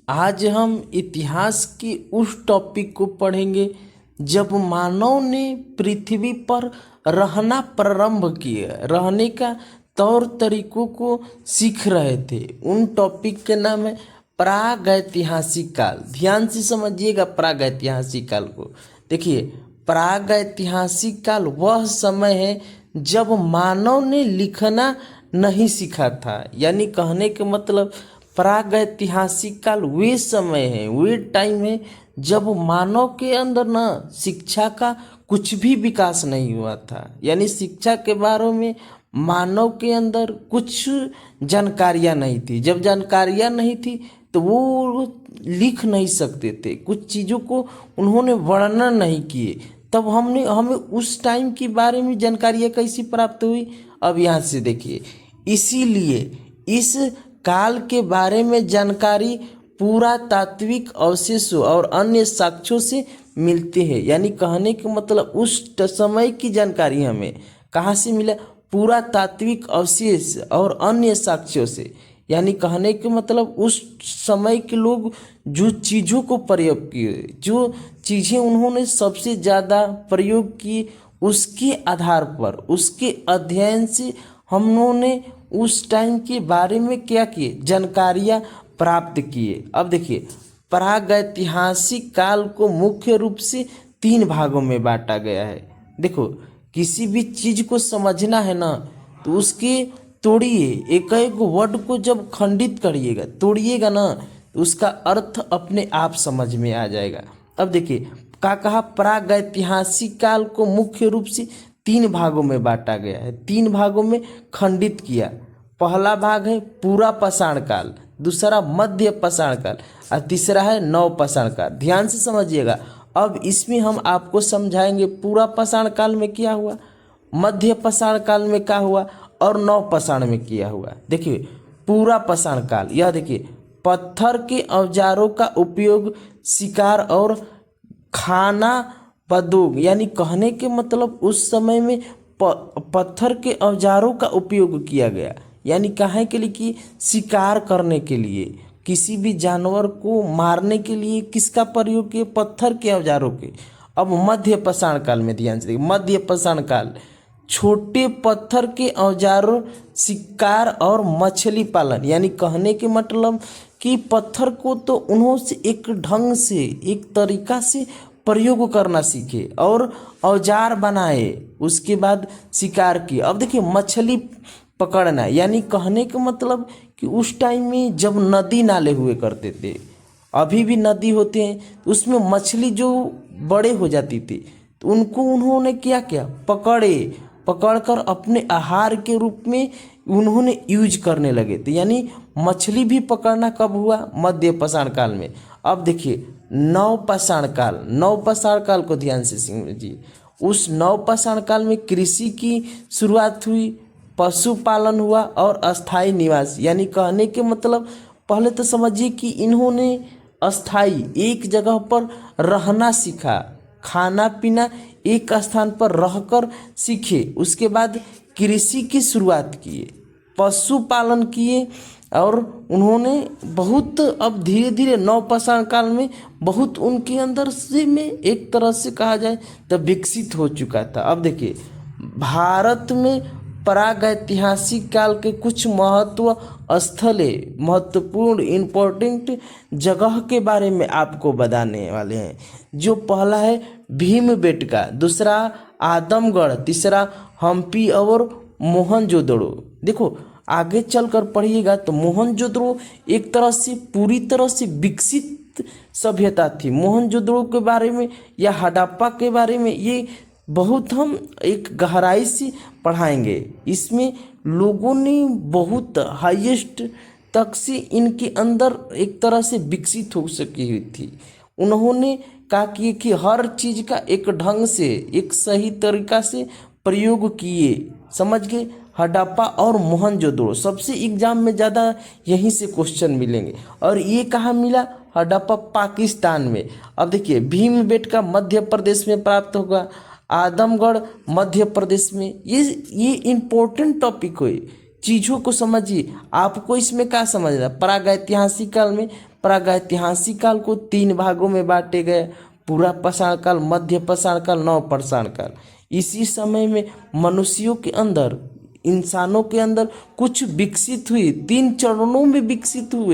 आज हम इतिहास की उस टॉपिक को पढ़ेंगे जब मानव ने पृथ्वी पर रहना प्रारंभ किया, रहने का तौर तरीकों को सीख रहे थे। उन टॉपिक के नाम है प्रागैतिहासिक काल। ध्यान से समझिएगा प्रागैतिहासिक काल को। देखिए, प्रागैतिहासिक काल वह समय है जब मानव ने लिखना नहीं सीखा था। यानी कहने के मतलब प्रागैतिहासिक काल वे समय है, वे टाइम है जब मानव के अंदर न शिक्षा का कुछ भी विकास नहीं हुआ था। यानी शिक्षा के बारे में मानव के अंदर कुछ जानकारियाँ नहीं थी। जब जानकारियाँ नहीं थी तो वो लिख नहीं सकते थे, कुछ चीज़ों को उन्होंने वर्णन नहीं किए। तब हमें उस टाइम के बारे में जानकारियाँ कैसी प्राप्त हुई, अब यहाँ से देखिए। इसीलिए इस काल के बारे में जानकारी पुरातात्विक अवशेषों और अन्य साक्ष्यों से मिलते हैं। यानी कहने का मतलब उस समय की जानकारी हमें कहाँ से मिला? पुरातात्विक अवशेष और अन्य साक्ष्यों से। यानी कहने के मतलब उस समय के लोग जो चीज़ों को प्रयोग किए, जो चीज़ें उन्होंने सबसे ज़्यादा प्रयोग की, उसके आधार पर, उसके अध्ययन से हमने उस टाइम के बारे में क्या किए, जानकारियाँ प्राप्त किए। अब देखिए, प्रागैतिहासिक काल को मुख्य रूप से 3 भागों में बांटा गया है। देखो, किसी भी चीज़ को समझना है ना तो उसके तोड़िए, एक एक वर्ड को जब खंडित करिएगा, तोड़िएगा ना तो उसका अर्थ अपने आप समझ में आ जाएगा। अब देखिए, कहा प्रागैतिहासिक काल को मुख्य रूप से 3 भागों में बांटा गया है, 3 भागों में खंडित किया। पहला भाग है पूरा पाषाण काल, दूसरा मध्य पाषाण काल और तीसरा है नव पाषाण काल। ध्यान से समझिएगा। अब इसमें हम आपको समझाएंगे पूरा पाषाण काल में क्या हुआ, मध्य पाषाण काल में क्या हुआ और नव पाषाण में क्या हुआ। देखिए, पूरा पाषाण काल, यह देखिए, पत्थर के औजारों का उपयोग शिकार और खाना बदोग। यानी कहने के मतलब उस समय में पत्थर के औजारों का उपयोग किया गया। यानी काहे के लिए? कि शिकार करने के लिए, किसी भी जानवर को मारने के लिए किसका प्रयोग किए? पत्थर के औजारों के। अब मध्य पाषाण काल में ध्यान से देखिए, मध्य पाषाण काल छोटे पत्थर के औजारों, शिकार और मछली पालन। यानी कहने के मतलब कि पत्थर को तो उन्होंने एक ढंग से, एक तरीका से प्रयोग करना सीखे और औजार बनाए, उसके बाद शिकार किए। अब देखिए, मछली पकड़ना, यानी कहने का मतलब कि उस टाइम में जब नदी नाले हुए करते थे, अभी भी नदी होते हैं, तो उसमें मछली जो बड़े हो जाती थी तो उनको उन्होंने क्या किया, पकड़कर अपने आहार के रूप में उन्होंने यूज करने लगे थे। यानी मछली भी पकड़ना कब हुआ? मध्य पाषाण काल में। अब देखिए, नव पाषाण काल, नव पाषाण काल को ध्यान से समझिए। उस नव पाषाण काल में कृषि की शुरुआत हुई, पशुपालन हुआ और अस्थाई निवास। यानी कहने के मतलब पहले तो समझिए कि इन्होंने अस्थाई एक जगह पर रहना सीखा, खाना पीना एक स्थान पर रहकर सीखे। उसके बाद कृषि की शुरुआत किए, पशुपालन किए और उन्होंने बहुत, अब धीरे धीरे नव पाषाण काल में बहुत उनके अंदर से में एक तरह से कहा जाए तो विकसित हो चुका था। अब देखिए, भारत में प्रागैतिहासिक काल के कुछ महत्वपूर्ण इम्पोर्टेंट जगह के बारे में आपको बताने वाले हैं। जो पहला है भीमबेटका, दूसरा आदमगढ़, तीसरा हम्पी और मोहनजोदड़ो। देखो, आगे चलकर पढ़िएगा तो मोहनजोदड़ो एक तरह से पूरी तरह से विकसित सभ्यता थी। मोहनजोदड़ो के बारे में या हड़प्पा के बारे में ये बहुत हम एक गहराई से पढ़ाएंगे। इसमें लोगों ने बहुत हाईएस्ट तक से इनके अंदर एक तरह से विकसित हो सकी हुई थी। उन्होंने कहा कि हर चीज़ का एक ढंग से, एक सही तरीका से प्रयोग किए। समझ गए? हड़प्पा और मोहनजोदड़ो सबसे एग्जाम में ज़्यादा यहीं से क्वेश्चन मिलेंगे। और ये कहाँ मिला? हड़प्पा पाकिस्तान में। अब देखिए, भीमबेटका मध्य प्रदेश में प्राप्त होगा, आदमगढ़ मध्य प्रदेश में। ये इम्पोर्टेंट टॉपिक हुए, चीज़ों को समझिए। आपको इसमें क्या समझना? प्रागैतिहासिक काल में प्रागैतिहासिक काल को 3 भागों में बांटे गए, पूरा पाषाण काल, मध्य पाषाण काल, नव पाषाण काल। इसी समय में मनुष्यों के अंदर, इंसानों के अंदर कुछ विकसित हुई, 3 चरणों में विकसित हुए।